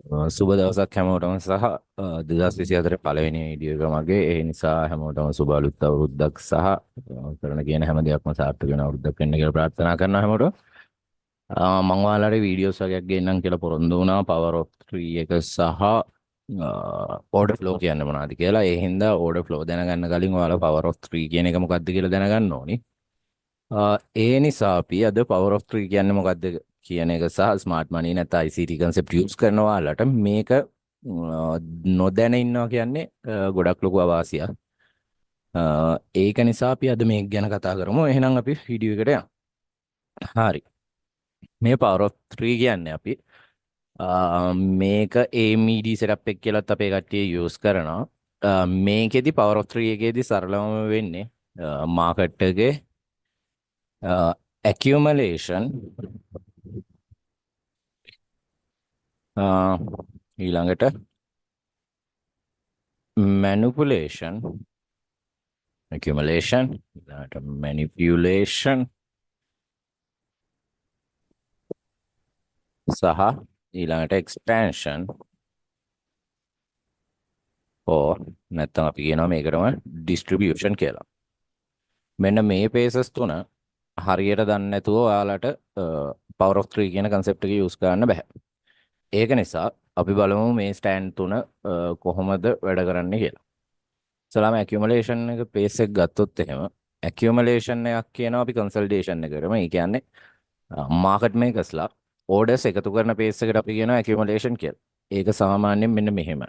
සුබ දවසක් හැමෝටම සහ 2024 පළවෙනි වීඩියෝ එක මගේ. ඒ නිසා හැමෝටම සුබ අලුත් අවුරුද්දක් සහ කරන කියන හැම දෙයක්ම සාර්ථක වෙන අවුරුද්දක් වෙන්න කියලා ප්‍රාර්ථනා කරනවා හැමෝටම. මම ඔයාලට වීඩියෝස් වගේක් ගෙන්නම් කියලා පොරොන්දු වුණා. Power of 3 එක සහ order flow කියන්නේ මොනවද කියලා. ඒ හින්දා order flow දැනගන්න කලින් ඔයාලා Power of 3 කියන එක මොකක්ද කියලා දැනගන්න ඕනි. ඒ නිසා අපි අද Power of 3 කියන්නේ මොකක්ද කියන එක සහ ස්මාර්ට් මනි නැත්නම් ICT concept use කරන ඔයාලට මේක නොදැන ඉන්නවා කියන්නේ ගොඩක් ලොකු අවාසියක්. ඒක නිසා අපි අද මේක ගැන කතා කරමු. එහෙනම් අපි වීඩියෝ එකට යමු. හරි. මේ Power of 3 කියන්නේ අපි මේක AMD setup එක කියලාත් අපේ කට්ටිය use කරනවා. මේකෙදි Power of 3 එකේදී සරලවම වෙන්නේ මාකට් එකේ accumulation ඊළඟට manipulation ඊළඟට manipulation සහ ඊළඟට expansion or නැත්නම් අපි කියනවා මේකටම distribution කියලා. මෙන්න මේ phases තුන හරියට දන්නේ නැතුව ඔයාලට power of 3 කියන concept එක use කරන්න බෑ. ඒක නිසා අපි බලමු මේ stand තුන කොහොමද වැඩ කරන්නේ කියලා. ඉතලාම accumulation එක pace එක ගත්තොත් එහෙම accumulation එකක් කියනවා අපි consolidation එකකටම. ඒ කියන්නේ market makersලා orders එකතු කරන pace එකට අපි කියනවා accumulation කියලා. ඒක සාමාන්‍යයෙන් මෙන්න මෙහෙම.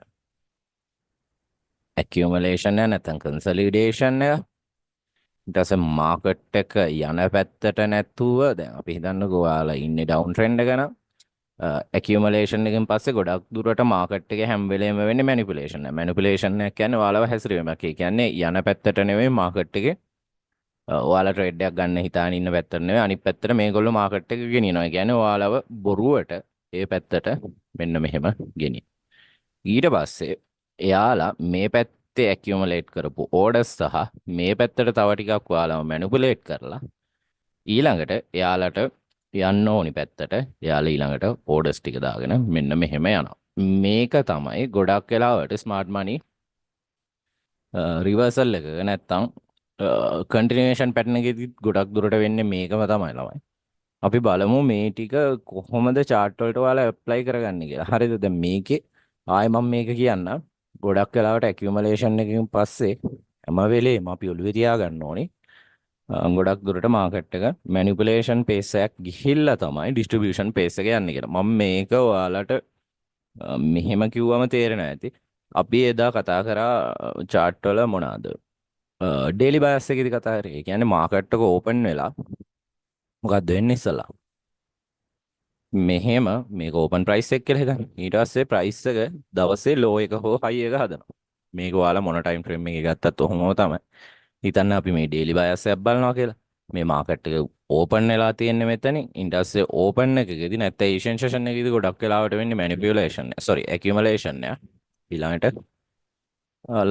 accumulation එක නැත්නම් consolidation එක ඊට පස්සේ market එක යන පැත්තට නැතුව දැන් අපි හිතන්නකෝ ඔයාලා ඉන්නේ down trend එක නම් accumulation එකෙන් පස්සේ ගොඩක් දුරට market එකේ හැම වෙලේම වෙන්නේ manipulation එක. manipulation එක කියන්නේ ඔයාලව හැසිරීමක්. ඒ කියන්නේ යන පැත්තට නෙවෙයි market එකේ ඔයාලා ට්‍රේඩ් එකක් ගන්න හිතාන ඉන්න පැත්තට නෙවෙයි අනිත් පැත්තට මේගොල්ලෝ market එක ගෙනියනවා. ඒ කියන්නේ ඔයාලව බොරුවට ඒ පැත්තට මෙන්න මෙහෙම ගෙනියන. ඊට පස්සේ එයාලා මේ පැත්තේ accumulate කරපු orders සහ මේ පැත්තට තව ටිකක් ඔයාලව manipulate කරලා ඊළඟට එයාලට යන්න ඕනි පැත්තට එයාලා ඊළඟට orders ටික දාගෙන මෙන්න මෙහෙම යනවා. මේක තමයි ගොඩක් වෙලාවට smart money reversal එක නැත්තම් continuation pattern එකේදී ගොඩක් දුරට වෙන්නේ මේකම තමයි ළමයි. අපි බලමු මේ ටික කොහොමද chart වලට ඔයාලා apply කරගන්නේ කියලා. හරිද? දැන් මේකේ ආයෙ මම මේක කියන්න. ගොඩක් වෙලාවට accumulation එකකින් පස්සේ හැම වෙලේම අපි ඔළුවේ තියාගන්න ඕනේ. ගොඩක් දුරට මාකට් එක manipulation pace එකක් ගිහිල්ලා තමයි distribution pace එක යන්නේ කියලා. මම මේක ඔයාලට මෙහෙම කිව්වම තේරෙන්නේ නැති. අපි එදා කතා කරා chart වල මොනවාද? daily bias එකේදී කතා කරේ. ඒ කියන්නේ මාකට් එක open වෙලා මොකක්ද වෙන්නේ ඉස්සලා? මෙහෙම මේක open price එක කියලා හිතන්න. ඊට පස්සේ price එක දවසේ low එක හෝ high එක හදනවා. මේක ඔයාලා මොන time frame එකේ ගත්තත් ඔහොමම තමයි. හිතන්න අපි මේ daily bias එකක් බලනවා කියලා. මේ market එක open වෙලා තියෙන්නේ මෙතනින්. ඊට පස්සේ open එකකදී නැත්නම් Asian session එකකදී ගොඩක් වෙලාවට වෙන්නේ manipulation. sorry accumulation එක. ඊළඟට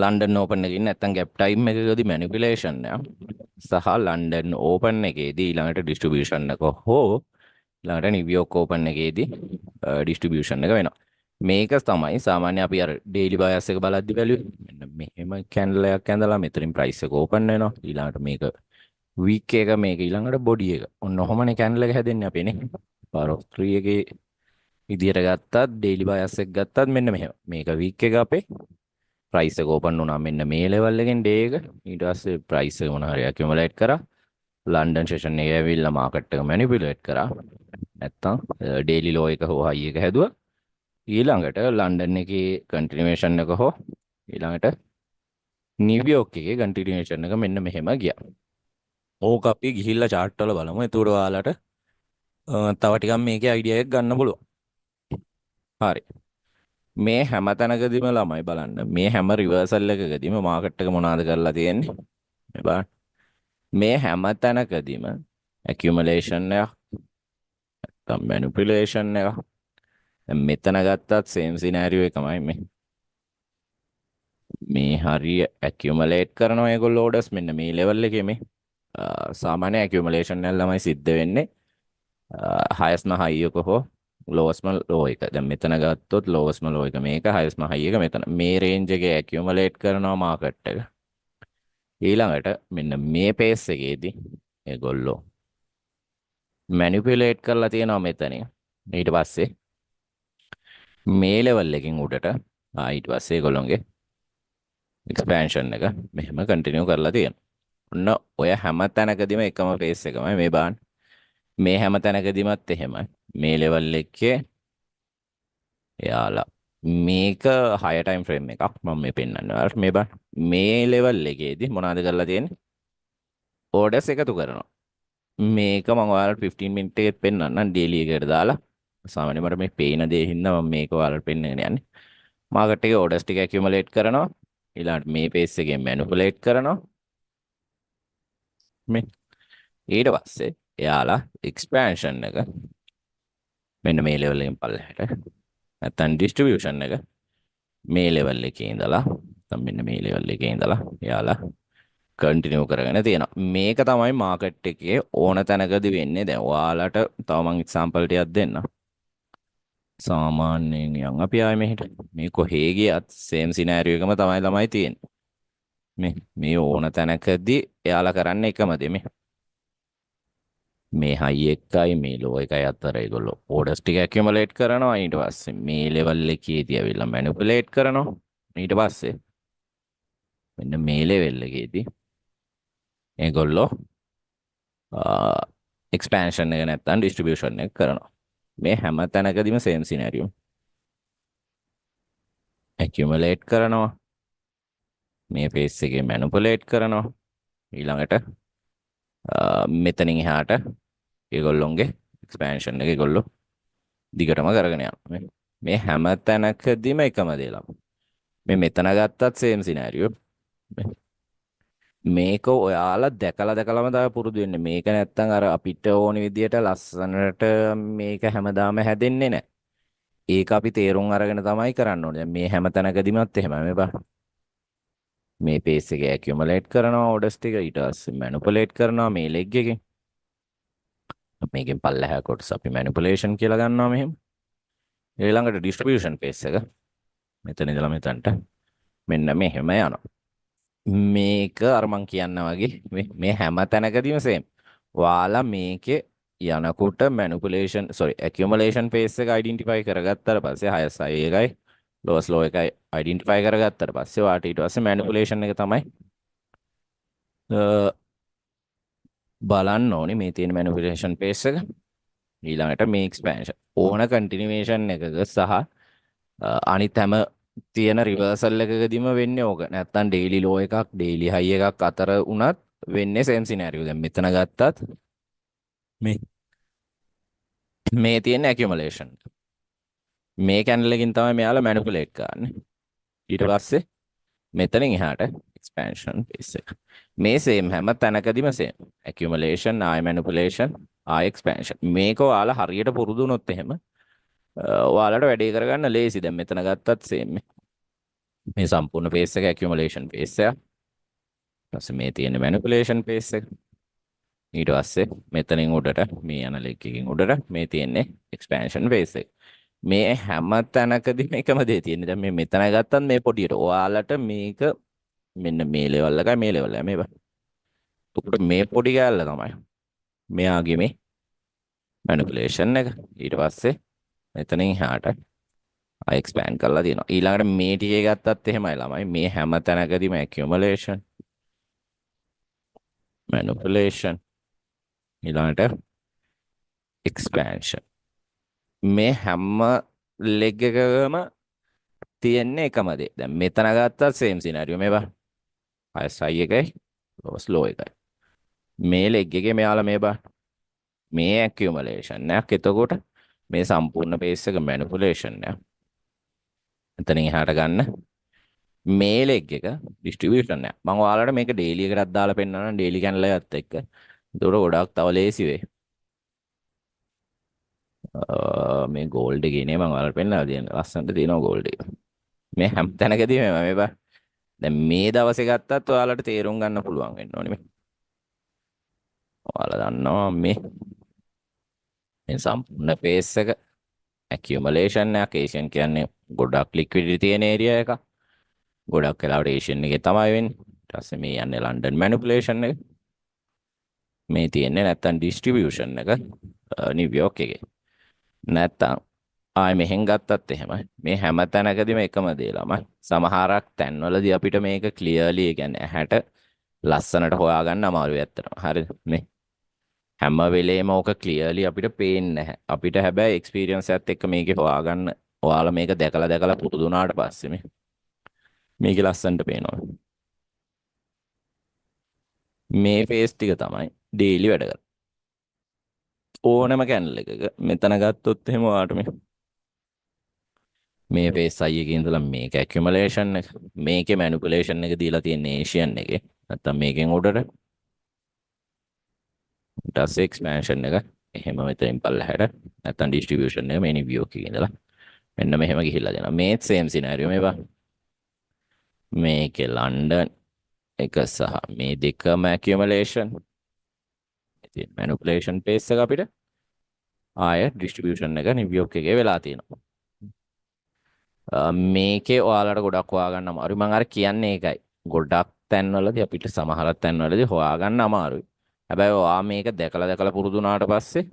London Open එකකින් නැත්නම් gap time එකකදී manipulation එක. සහ London Open එකේදී ඊළඟට distribution එක හෝ ඊළඟට New York Open එකේදී distribution එක වෙනවා. මේක තමයි සාමාන්‍ය අපි අර daily bias එක බලද්දි බැලුවේ. මෙන්න මෙහෙම candle එකක් ඇඳලා මෙතනින් price එක open වෙනවා. ඊළඟට මේක week එක මේක ඊළඟට body එක. ඔන්න ඔහොමනේ candle එක හැදෙන්නේ අපේ නේ. power of 3 එකේ විදියට ගත්තත් daily bias එක ගත්තත් මෙන්න මෙහෙම. මේක week එක අපේ price එක open වුණා මෙන්න මේ level එකෙන් day එක. ඊට පස්සේ price එක මොන හරි accumulate කරා. London session එකේ ඇවිල්ලා market එක manipulate කරා. නැත්තම් daily low එක හෝ high එක හැදුවා. ඊළඟට ලන්ඩන් එකේ කන්ටිනියුේෂන් එක හෝ ඊළඟට නිව්යෝක් එකේ කන්ටිනියුේෂන් එක මෙන්න මෙහෙම ගියා. ඕක අපි ගිහිල්ලා chart වල බලමු. එතකොට ඔයාලට තව ටිකක් මේකේ අයිඩියා එකක් ගන්න පුළුවන්. හරි. මේ හැම තැනකදීම ළමයි බලන්න. මේ හැම රිවර්සල් එකකදීම මාකට් එක මොනවද කරලා තියෙන්නේ? මේ බලන්න. මේ හැම තැනකදීම accumulation එක නැත්නම් manipulation එක මෙතන ගත්තත් same scenario එකමයි මේ. මේ හරිය accumulate කරනවා ඒගොල්ලෝ orders මෙන්න මේ level එකේ මේ. සාමාන්‍ය accumulation එක ළමයි සිද්ධ වෙන්නේ highest high එක හෝ ලෝවස්ම ලෝ එක. දැන් මෙතන ගත්තොත් ලෝවස්ම ලෝ එක මේක, හයිස්ම හයි එක මෙතන. මේ රේන්ජ් එකේ ඇකියුමුලේට් කරනවා මාකට් එක. ඊළඟට මෙන්න මේ පේස් එකේදී ඒගොල්ලෝ මැනිපියුලේට් කරලා තියෙනවා මෙතන. ඊට පස්සේ මේ ලෙවල් එකකින් උඩට ඊට පස්සේ ඒගොල්ලොන්ගේ එක්ස්පැන්ෂන් එක මෙහෙම කන්ටිනියු කරලා තියෙනවා. ඔන්න ඔය හැම තැනකදීම එකම පේස් එකමයි මේ බලන්න. මේ හැම තැනකදීමත් එහෙමයි. මේ ලෙවල් එකේ එයාලා මේක 6 ටයිම් ෆ්‍රේම් එකක් මම මේ පෙන්නන්න ඔයාලට මේ බලන්න. මේ ලෙවල් එකේදී මොනවද කරලා තියෙන්නේ? ඕඩර්ස් එකතු කරනවා. මේක මම ඔයාලට 15 මිනිත් එකෙත් පෙන්නන්නම් ඩේලි එකට දාලා. සාමාන්‍යයෙන් මට මේ පේන දේ හින්දා මම මේක ඔයාලට පෙන්නගෙන යන්නේ. මාකට් එකේ ඕඩර්ස් ටික ඇකියුමුලේට් කරනවා. ඊළඟට මේ පේස් එකෙන් මැනිපුලේට් කරනවා. මේ ඊට පස්සේ එයාලා එක්ස්පැන්ෂන් එක මෙන්න මේ ලෙවල් එකෙන් පල්ලෙහාට නැත්තම් ඩිස්ට්‍රිබියුෂන් එක මේ ලෙවල් එකේ ඉඳලා නැත්තම් මෙන්න මේ ලෙවල් එකේ ඉඳලා එයාලා කන්ටිනියු කරගෙන තියෙනවා. මේක තමයි මාකට් එකේ ඕන තැනකදී වෙන්නේ. දැන් ඔයාලට තව මම එක්සැම්පල් ටිකක් දෙන්නම්. සාමාන්‍යයෙන් යන් අපි ආයේ මෙහෙට මේ කොහේ ගියත් සේම් සිනාරියෝ එකම තමයි තියෙන්නේ. මේ ඕන තැනකදී එයාලා කරන්නේ එකම දේ මේ හයි එකයි මේ ලෝ එකයි අතර ඒගොල්ලෝ ඕඩර්ස් ටික ඇකියුමුලේට් කරනවා. ඊට පස්සේ මේ ලෙවල් එකේදී ඇවිල්ලා මැනිපුලේට් කරනවා. ඊට පස්සේ මෙන්න මේ ලෙවල් එකේදී ඒගොල්ලෝ එක්ස්පැන්ෂන් එක නැත්තම් ඩිස්ට්‍රිබියුෂන් එක කරනවා. මේ හැම තැනකදීම සේම් සිනාරියෝ. ඇකියුමුලේට් කරනවා. මේ පේස් එකේ මැනිපුලේට් කරනවා. ඊළඟට මෙතනින් එහාට ඒගොල්ලොන්ගේ එක්ස්පැන්ෂන් එක ඒගොල්ලෝ දිගටම කරගෙන යනවා. මේ හැම තැනකදීම එකම දේ ළම. මේ මෙතන ගත්තත් සේම් සිනාරියෝ. මේක ඔයාලා දැකලා දැකලාම තමයි පුරුදු වෙන්නේ. මේක නැත්තම් අර අපිට ඕන විදියට ලස්සනට මේක හැමදාම හැදෙන්නේ නැහැ. ඒක අපි තේරුම් අරගෙන තමයි කරන්න ඕනේ. දැන් මේ හැම තැනකදීමත් එහෙමයි මේ බලන්න. මේ පේස් එකේ ඇකියුමුලේට් කරනවා ඕඩර්ස් ටික ඊට පස්සේ මැනිපුලේට් කරනවා මේ ලෙග් එකෙන්. මේකෙන් පල්ලෙහා කොටස අපි මැනිපුලේෂන් කියලා ගන්නවා මෙහෙම. ඊළඟට ඩිස්ට්‍රිබියුෂන් පේස් එක මෙතන ඉඳලා මෙතනට මෙන්න මෙහෙම යනවා. මේක අර මං කියන්න වගේ මේ හැම තැනකදීම සේම්. ඔයාලා මේකේ යනකොට මැනිපුලේෂන් ඇකියුමුලේෂන් පේස් එක අයිඩෙන්ටිෆයි කරගත්තාට පස්සේ හයස් අය එකයි ලෝස් ලෝ එකයි අයිඩෙන්ටිෆයි කරගත්තාට පස්සේ ඔයාට ඊට පස්සේ මැනිපුලේෂන් එක තමයි බලන්න ඕනේ. මේ තියෙන මැනිපුලේෂන් පේස් එක ඊළඟට මේ එක්ස්පැන්ෂන් ඕන කන්ටිනියුේෂන් එකක සහ අනිත් හැම තියෙන රිවර්සල් එකකදීම වෙන්නේ ඕක. නැත්තම් ඩේලි ලෝ එකක් ඩේලි හයි එකක් අතර උනත් වෙන්නේ සේම් සිනාරියෝ. දැන් මෙතන ගත්තත් මේ තියෙන ඇකියුමුලේෂන් මේ කැන්ඩල් එකකින් තමයි මෙයාලා මැනිපුලේට් කරන්නේ. ඊට පස්සේ මෙතනින් එහාට එක්ස්පැන්ෂන් පේස් එක. මේ සේම් හැම තැනකදීම සේම්. ඇකියුමුලේෂන් ආය මැනිපුලේෂන් ආය එක්ස්පැන්ෂන්. මේක ඔයාලා හරියට පුරුදු වුණොත් එහෙම ඔයාලට වැඩේ කරගන්න ලේසි. දැන් මෙතන ගත්තත් සේම් මේ සම්පූර්ණ පේස් එක ඇකියුමුලේෂන් පේස් එක. ඊට පස්සේ මේ තියෙන මැනිපුලේෂන් පේස් එක. ඊට පස්සේ මෙතනින් උඩට මේ යන ලෙග් එකකින් උඩට මේ තියෙන්නේ එක්ස්පැන්ෂන් පේස් එක. මේ හැම තැනකදීම එකම දේ තියෙන්නේ. දැන් මේ මෙතන ගත්තත් මේ පොඩියට ඔයාලට මේක මෙන්න මේ ලෙවල් එකයි මේ ලෙවල් එක මේ බලන්න. උඩට මේ පොඩි කෑල්ල තමයි මෙයාගේ මේ මැනිපුලේෂන් එක. ඊට පස්සේ මෙතනින් එහාට එක්ස්පෑන්ඩ් කරලා තියෙනවා. ඊළඟට මේ ටිකේ ගත්තත් එහෙමයි ළමයි. මේ හැම තැනකදීම accumulation manipulation ඊළඟට expansion මේ හැම ලෙග් එකකම තියෙන්නේ එකම දේ. දැන් මෙතන ගත්තත් same scenario මේ බලන්න. RSI එකයි slow එකයි. මේ ලෙග් එකේ මෙයාලා මේ බලන්න. මේ accumulation එකක්. එතකොට මේ සම්පූර්ණ පේස් එක manipulation එක. එතනින් එහාට ගන්න මේ ලෙග් එක distribution එක. මම ඔයාලට මේක daily එකටත් දාලා පෙන්නනවා නම් daily candle එකත් එක්ක. ඒක ගොඩක් තව ලේසි වෙයි. මේ gold එකේ නේ මම ඔයාලට පෙන්නලා දෙනවා. ලස්සනට තියෙනවා gold එක. මේ හැම තැනකදී මේ බා. දැන් මේ දවසේ ගත්තත් ඔයාලට තේරුම් ගන්න පුළුවන් වෙන්න ඕනේ මේ. ඔයාලා දන්නවා මේ සම්පූර්ණ පේස් එක ඇකියුමලේෂන් එකක්. ඒෂියන් කියන්නේ ගොඩක් ලික්විඩිටි තියෙන ඒරියා එක. ගොඩක් වෙලාවට ඒෂියන් එකේ තමයි වෙන්නේ. ඊට පස්සේ මේ යන්නේ ලන්ඩන් මැනිපුලේෂන් එක. මේ තියෙන්නේ නැත්තම් ඩිස්ට්‍රිබියුෂන් එක නිව්යෝර්ක් එකේ. නැත්තම් ආය මෙහෙන් ගත්තත් එහෙමයි. මේ හැම තැනකදීම එකම දේ ළමයි. සමහරක් තැන්වලදී අපිට මේක ක්ලියර්ලි, ඒ කියන්නේ ඇහැට ලස්සනට හොයාගන්න අමාරුයි ඇත්තටම. හරිද? මේ හැම වෙලේම ඕක ක්ලියර්ලි අපිට පේන්නේ නැහැ. අපිට හැබැයි එක්ස්පීරියන්ස් එකත් එක්ක මේකේ හොයාගන්න, ඔයාලා මේක දැකලා දැකලා පුරුදු වුණාට පස්සේ මේකේ ලස්සනට පේනවා. මේ ෆේස් ටික තමයි ඩේලි වැඩ කරන්නේ. ඕනම කැනල් එකක මෙතන ගත්තොත් එහෙම ඔයාලට මේ ෆේස් අයි එකේ ඉඳලා මේක ඇකියුමුලේෂන් එක, මේකේ මැනිපුලේෂන් එක දීලා තියෙන ඒෂියන් එකේ. නැත්තම් මේකෙන් උඩට ඊට පස්සේ එක්ස්පැන්ෂන් එක එහෙම මෙතනින් පල්ලහැට, නැත්තම් ඩිස්ට්‍රිබියුෂන් එක මේ නිව්යෝක් එකේ ඉඳලා මෙන්න මෙහෙම ගිහිල්ලා දෙනවා. මේත් සේම් සිනාරියෝ මේවා. මේකේ ලන්ඩන් එක සහ මේ දෙකම ඇකියුමුලේෂන්. ඉතින් මැනිපුලේෂන් පේස් එක අපිට ආය ඩිස්ට්‍රිබියුෂන් එක නිව්යෝර්ක් එකේ වෙලා තියෙනවා. මේකේ ඔයාලට ගොඩක් හොයාගන්න අමාරුයි. මම අර කියන්නේ ඒකයි. ගොඩක් තැන්වලදී අපිට සමහර තැන්වලදී හොයාගන්න අමාරුයි. හැබැයි ඔයා මේක දැකලා දැකලා පුරුදු වුණාට පස්සේ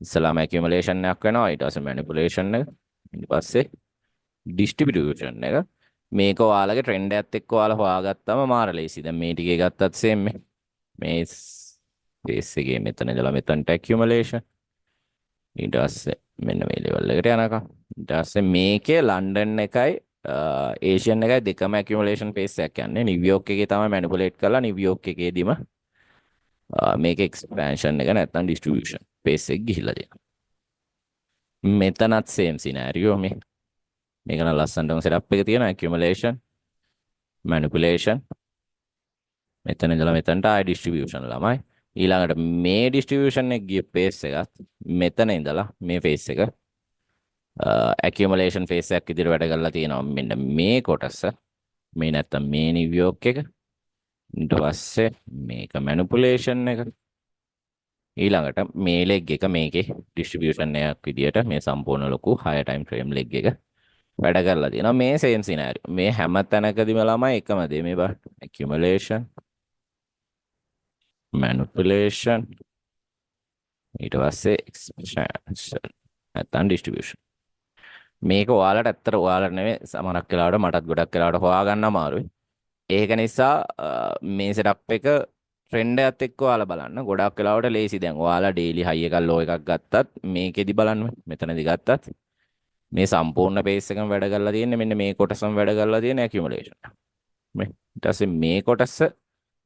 ඉස්සලාම ඇකියුමුලේෂන් එකක් වෙනවා. ඊට පස්සේ මැනිපුලේෂන් එක. ඊට පස්සේ ඩිස්ට්‍රිබියුෂන් එක. මේක ඔයාලගේ ට්‍රෙන්ඩ් එකත් එක්ක ඔයාලා හොයාගත්තම මාර ලේසි. දැන් මේ ටිකේ ගත්තත් සේම් මේ ස්පේස් එකේ මෙතන ඉඳලා මෙතනට ඇකියුමුලේෂන්. ඊට පස්සේ මෙන්න මේ ලෙවල් එකට යනකම්. ඊට පස්සේ මේකේ ලන්ඩන් එකයි ඒෂියන් එකයි දෙකම ඇකියුමුලේෂන් ෆේස් එකක් යන්නේ. නිව්යෝර්ක් එකේ තමයි මැනිපුලේට් කරලා නිව්යෝර්ක් එකේදීම මේක එක්ස්පැන්ෂන් එක නැත්නම් ඩිස්ට්‍රිබියුෂන් ෆේස් එක ගිහිල්ලා දෙනවා. මෙතනත් සේම් සිනාරියෝ මේක නම් ලස්සනටම සෙටප් එක තියෙනවා. ඇකියුමුලේෂන්, මැනිපුලේෂන්, මෙතන ඉඳලා මෙතනට ආයි ඩිස්ට්‍රිබියුෂන් ළමයි. ඊළඟට මේ ඩිස්ට්‍රිබියුෂන් එක ගිය ෆේස් එකත් මෙතන ඉඳලා මේ ෆේස් එක ඇකියුමුලේෂන් ෆේස් එකක් විදිහට වැඩ කරලා තියෙනවා. මෙන්න මේ කොටස, මේ නැත්තම් මේ නිව්යෝර්ක් එක. ඊට පස්සේ මේක මැනිපුලේෂන් එක. ඊළඟට මේ ලෙග් එක මේකේ ඩිස්ට්‍රිබියුෂන් එකක් විදිහට මේ සම්පූර්ණ ලොකු 6 ටයිම් ෆ්‍රේම් ලෙග් එක වැඩ කරලා තියෙනවා. මේ සේම් සිනාරියෝ. මේ හැම තැනකදීම ළමයි එකම දේ. මේ බලන්න. ඇකියුමුලේෂන්, manipulation, ඊට පස්සේ expansion නැත්නම් distribution. මේක ඔයාලට ඇත්තට ඔයාලට නෙවෙයි, සමහරක් වෙලාවට මටත් ගොඩක් වෙලාවට හොයාගන්න අමාරුයි. ඒක නිසා මේ setup එක ට්‍රෙන්ඩ් එකත් එක්ක ඔයාලා බලන්න. ගොඩක් වෙලාවට ලේසි. දැන් ඔයාලා daily high එකක් low එකක් ගත්තත් මේකෙදි බලන්න, මෙතනදි ගත්තත් මේ සම්පූර්ණ බේස් එකම වැඩ කරලා තියෙන්නේ. මෙන්න මේ කොටසම වැඩ කරලා තියෙන accumulation. ඊට පස්සේ මේ කොටස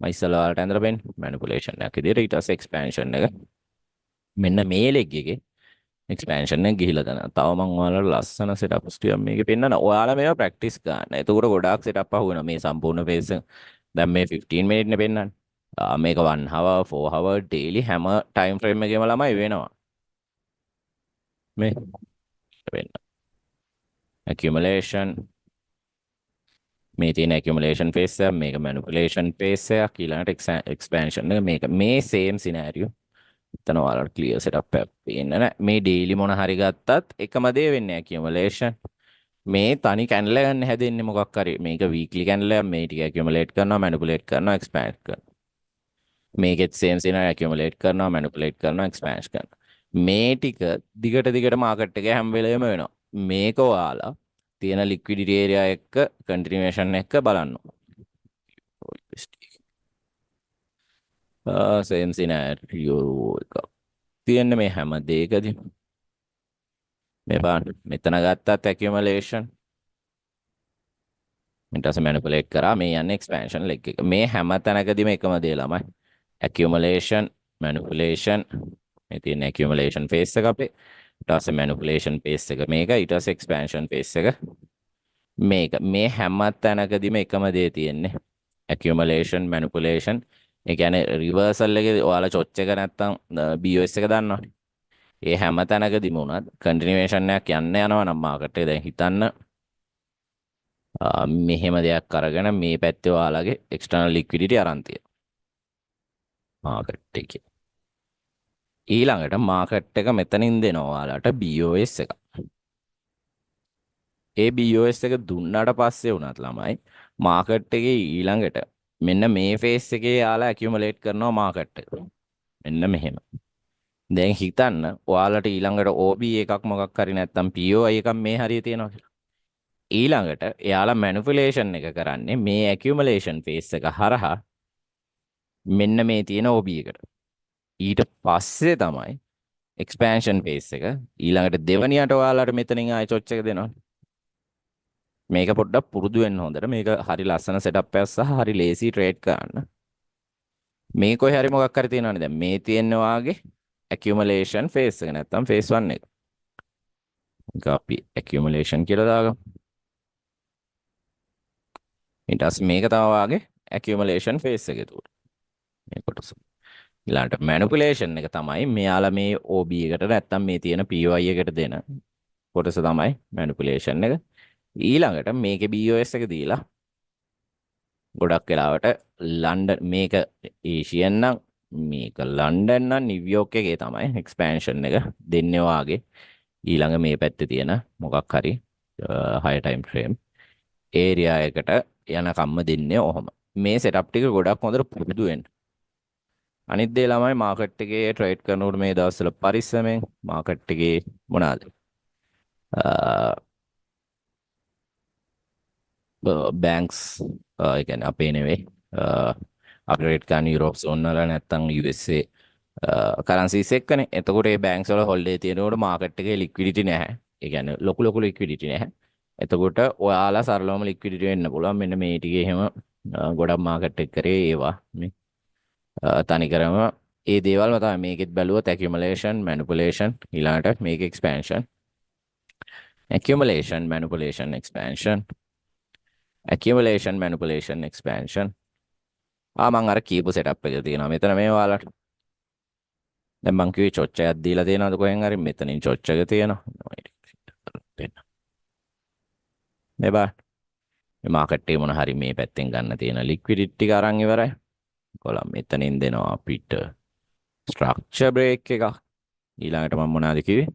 මම ඉස්සලා වලට ඇඳලා බෙන්නේ මැනිපුලේෂන් එකක් විදිහට. ඊට පස්සේ එක්ස්පැන්ෂන් එක මෙන්න මේ ලෙග් එකේ එක්ස්පැන්ෂන් එක ගිහිලා දානවා. තව මම ඔයාලට ලස්සන සෙටප්ස් ටිකක් මේකේ පෙන්නන. ඔයාලා මේවා ප්‍රැක්ටිස් ගන්න. එතකොට ගොඩාක් සෙටප් අහු වෙනවා. මේ සම්පූර්ණ ෆේස් එක දැන් මේ 15 මිනිත් නේ පෙන්නන්නේ. මේක 1 hour 4 hour daily හැම ටයිම් ෆ්‍රේම් එකේම ළමයි වෙනවා. මේ වෙන්න accumulation, මේ තියෙන accumulation phase එක, මේක manipulation phase එක, ඊළඟට expansion එක. මේක මේ same scenario. එතන ඔයාලට clear setup එකක් පේන්නේ නැහැ. මේ daily මොන හරි ගත්තත් එකම දේ වෙන්නේ accumulation. මේ තනි candle ගන්න හැදෙන්නේ මොකක් හරි. මේක weekly candle එකක්. මේ ටික accumulate කරනවා, manipulate කරනවා, expand කරනවා. මේකෙත් same scenario. accumulate කරනවා, manipulate කරනවා, expand කරනවා. මේ ටික දිගට market එකේ හැම වෙලේම වෙනවා. මේක ඔයාලා තියෙන liquidity area එක continuation එක බලන්න. same scenario එක තියෙන්නේ මේ හැම දෙයකදී. මේ බලන්න මෙතන ගත්තත් accumulation, ඊට පස්සේ manipulate කරා, මේ යන්නේ expansion leg එක. මේ හැම තැනකදීම එකම දේ ළමයි. accumulation, manipulation, මේ තියෙන accumulation phase එක අපේ. ඊට පස්සේ manipulation phase එක මේක. ඊට පස්සේ expansion phase එක මේක. මේ හැම තැනකදීම එකම දේ තියෙන්නේ accumulation, manipulation. ඒ කියන්නේ reversal එකේ ඔයාලා චොච් එක නැත්තම් BOS එක දන්නවනේ. ඒ හැම තැනකදීම උනත් continuation එකක් යන්න යනවා නම් market එක දැන් හිතන්න මෙහෙම දෙයක් අරගෙන මේ පැත්තේ ඔයාලගේ external liquidity අරන් තියෙනවා market එකේ. ඊළඟට market එක මෙතනින් දෙනවා ඔයාලට BOS එක. ඒ BOS එක දුන්නාට පස්සේ වුණත් ළමයි මාකට් එකේ ඊළඟට මෙන්න මේ ෆේස් එකේ යාලා ඇකියුමුලේට් කරනවා මාකට් එක. මෙන්න මෙහෙම. දැන් හිතන්න ඔයාලට ඊළඟට OB එකක් මොකක් හරි නැත්නම් POI එකක් මේ හරිය තියෙනවා කියලා. ඊළඟට එයාලා මැනිපුලේෂන් එක කරන්නේ මේ ඇකියුමුලේෂන් ෆේස් එක හරහා මෙන්න මේ තියෙන OB එකට. ඊට පස්සේ තමයි එක්ස්පෑන්ෂන් ෆේස් එක ඊළඟට දෙවනියට ඔයාලට මෙතනින් ආයෙ චොච් එක දෙනවා. මේක පොඩ්ඩක් පුරුදු වෙන්න හොඳට. මේක හරි ලස්සන සෙටප් එකක් සහ හරි ලේසි ට්‍රේඩ් කරන්න. මේ කොහේ හරි මොකක් හරි තියෙනවනේ. දැන් මේ තියෙන වාගේ accumulation phase එක නැත්තම් phase 1 එක. ඒක අපි accumulation කියලා දාගමු. ඊට පස්සේ මේක තමයි වාගේ accumulation phase එක තුල. මේ කොටස. ඊළඟට manipulation එක තමයි මෙයාලා මේ OB එකට නැත්තම් මේ තියෙන PY එකට දෙන කොටස තමයි manipulation එක. ඊළඟට මේකේ BOS එක දීලා ගොඩක් වෙලාවට ලන්ඩන් මේක ඒෂියන් නම් මේක ලන්ඩන් නම් නිව්යෝක් එකේ තමයි එක්ස්පෑන්ෂන් එක දෙන්නේ වාගේ ඊළඟ මේ පැත්තේ තියෙන මොකක් හරි හයි ටයිම් ෆ්‍රේම් ඒරියා එකට යනකම්ම දෙන්නේ ඔහොම. මේ සෙටප් ටික ගොඩක් හොඳට පුරුදු වෙන්න. අනිත් දේ ළමයි මාකට් එකේ ට්‍රේඩ් කරනකොට මේ දවස්වල පරිස්සමෙන් මාකට් එකේ මොනවාද බැංක්ස් ඒ කියන්නේ අපේ නෙවෙයි අප්ග්‍රේඩ් කරන යුරෝප් සෝන් වල නැත්තම් USA කරන්සිස් එක්කනේ. එතකොට මේ බැංක්ස් වල හොල්ඩේ තියෙනකොට මාකට් එකේ ලික්විඩිටි නැහැ. ඒ කියන්නේ ලොකු ලික්විඩිටි නැහැ. එතකොට ඔයාලා සරලවම ලික්විඩිටි වෙන්න පුළුවන්. මෙන්න මේ ටිකේ එහෙම ගොඩක් මාකට් එක කරේ ඒවා මේ තනිකරම ඒ දේවල්ම තමයි. මේකෙත් බැලුවොත් accumulation manipulation ඊළඟට මේක expansion accumulation manipulation expansion accumulation manipulation expansion මං අර කීපු සෙටප් එක තියෙනවා මෙතන මේ ඔයාලට. දැන් මං කිව්වේ චොච් එකක් දීලා තියෙනවද කොහෙන් හරි. මෙතනින් චොච් එක තියෙනවා. මේ බා මේ මාකට් එකේ මොන හරි මේ පැත්තෙන් ගන්න තියෙන ලික්විඩිටි ටික අරන් ඉවරයි. කොලම් මෙතනින් දෙනවා අපිට ස්ට්‍රක්චර් බ්‍රේක් එකක්. ඊළඟට මම මොනවද කිව්වේ?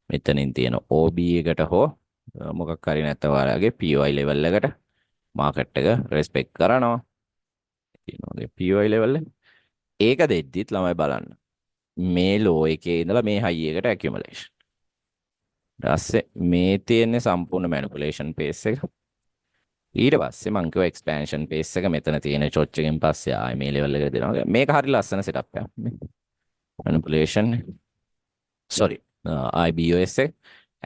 මෙතනින් තියෙන OB එකට හෝ මොකක් හරි නැත්නම් ඔයාලගේ PY level එකට මාකට් එක රෙස්පෙක්ට් කරනවා. තියෙනවාගේ PY level එක. ඒක දෙද්දිත් ළමයි බලන්න. මේ ලෝ එකේ ඉඳලා මේ හයි එකට accumulation. ඊටස්සේ මේ තියෙන්නේ සම්පූර්ණ manipulation phase එක. ඊට පස්සේ මං කිව්වා expansion phase එක මෙතන තියෙන චොච් එකෙන් පස්සේ ආයේ මේ level එකට දෙනවා. මේක හරි ලස්සන setup එකක්. manipulation sorry IBOS එක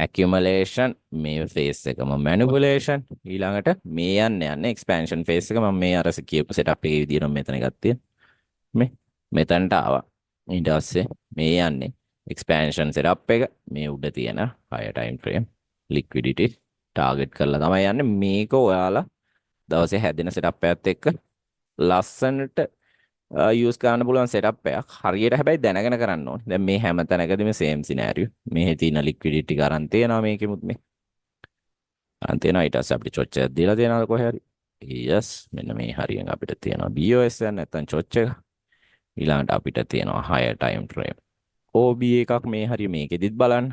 accumulation මේ phase එකම manipulation ඊළඟට මේ යන්නේ expansion phase එක. මම මේ අර කියපු setup එකේ විදිහටම මෙතන ගත්තා. මෙතනට ආවා. ඊට පස්සේ මේ යන්නේ expansion setup එක. මේ උඩ තියෙන higher time frame liquidity target කරලා තමයි යන්නේ. මේක ඔයාලා දවසේ හැදෙන setup එකත් එක්ක ලස්සනට use කරන්න පුළුවන් setup එකක්. හරියට හැබැයි දැනගෙන කරන්න ඕනේ. දැන් මේ හැම තැනකදීම same scenario. මේ තියෙන liquidity ගන්න තියනවා මේකෙමුත් මේ. ගන්න තියනවා ඊට පස්සේ අපිට චොච් එකක් දීලා තියනවා කොහේ හරි. yes මෙන්න මේ හරියෙන් අපිට තියෙනවා BOS එක නැත්නම් චොච් එක. ඊළඟට අපිට තියෙනවා higher time frame OB එකක් මේ හරිය මේකෙදිත් බලන්න.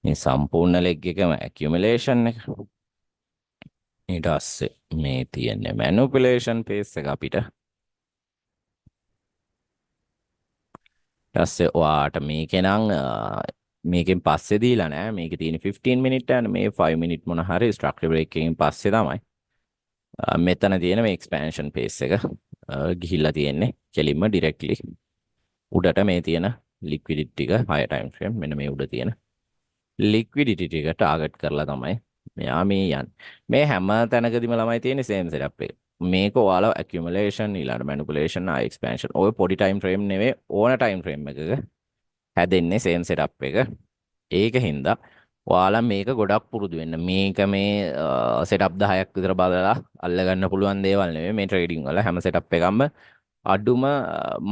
මේ සම්පූර්ණ ලෙග් එකම accumulation එක. ඊට පස්සේ මේ තියෙන්නේ manipulation phase එක අපිට. ඊටස්සේ ඔයාට මේකේ නම් මේකෙන් පස්සේ දීලා නෑ. මේකේ තියෙන 15 minute and මේ 5 minute මොන හරි structure break එකකින් පස්සේ තමයි මෙතන තියෙන මේ expansion phase එක ගිහිල්ලා තියෙන්නේ කෙලින්ම directly උඩට මේ තියෙන liquidity ටික higher time frame මෙන්න මේ උඩ තියෙන liquidity ටික target කරලා තමයි මෙයා මේ යන්නේ. මේ හැම තැනකදීම ළමයි තියෙන්නේ same setup එක. මේක ඔයාලා accumulation ඊළඟ manipulation expansion ඔය පොඩි time frame නෙවෙයි ඕන time frame එකක හැදෙන්නේ same setup එක. ඒක හින්දා ඔයාලා මේක ගොඩක් පුරුදු වෙන්න. මේක මේ setup 10ක් විතර බලලා අල්ලගන්න පුළුවන් දේවල් නෙවෙයි. මේ trading වල හැම setup එකක්ම අඩුම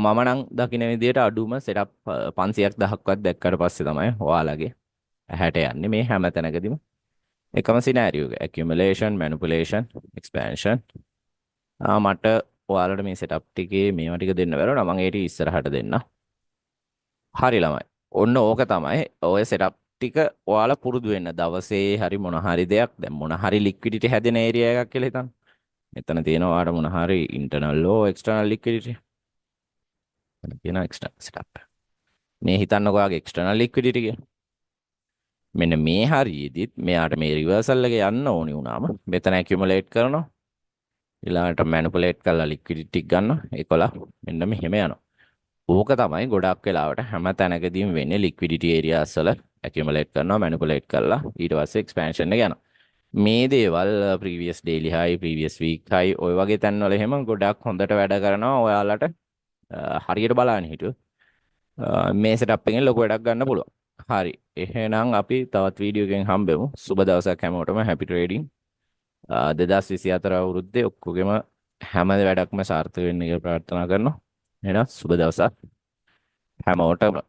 මම නම් දකින්න විදිහට අඩුම setup 500ක් 1000ක්වත් දැක්කට පස්සේ තමයි ඔයාලගේ ඇහැට යන්නේ මේ හැම තැනකදීම එකම scenario එක. accumulation manipulation expansion මට ඔයාලට මේ setup ටිකේ මේවා ටික දෙන්න බැරුණා. මම ඒක ඉස්සරහට දෙන්න. හරි ළමයි. ඔන්න ඕක තමයි ඔය setup ටික ඔයාලා පුරුදු වෙන්න. දවසේ හරි මොන හරි දෙයක් දැන් මොන හරි ලික්විඩිටි හැදෙන ඒරියා එකක් කියලා හිතන්න. මෙතන තියෙනවා ඔයාලට මොන හරි ඉන්ටර්නල් ලෝ එක්ස්ටර්නල් ලික්විඩිටි. මෙතන තියෙනවා එක්ස්ටර්නල් සෙටප්. මේ හිතන්නකෝ ඔයාගේ එක්ස්ටර්නල් ලික්විඩිටි කියලා. මෙන්න මේ හරියෙදිත් මෙයාට මේ රිවර්සල් එක යන්න ඕනි වුණාම මෙතන ඇකියුමුලේට් කරනවා. ඊළඟට මැනිපුලේට් කරලා ලික්විඩිටි ගන්නවා. 11 මෙන්න මෙහෙම යනවා. ඕක තමයි ගොඩක් වෙලාවට හැම තැනකදීම වෙන්නේ ලික්විඩිටි ඒරියාස් වල ඇකියුමුලේට් කරනවා මැනිපුලේට් කරලා ඊට පස්සේ එක්ස්පැන්ෂන් එක යනවා. මේ දේවල් ප්‍රීවියස් ඩේලි හයි ප්‍රීවියස් වීක් හයි ඔය වගේ තැන්වල එහෙම ගොඩක් හොඳට වැඩ කරනවා. ඔයාලට හරියට බලන්න හිටු මේ සෙටප් එකෙන් ලොකු වැඩක් ගන්න පුළුවන්. හරි එහෙනම් අපි තවත් වීඩියෝ එකකින් හම්බෙමු. සුබ දවසක් හැමෝටම හැපි ට්‍රේඩින්. 2024 අවුරුද්දේ ඔක්කොගෙම හැම වැඩක්ම සාර්ථක වෙන්න කියලා ප්‍රාර්ථනා කරනවා. එහෙනම් සුබ දවසක් හැමෝටම.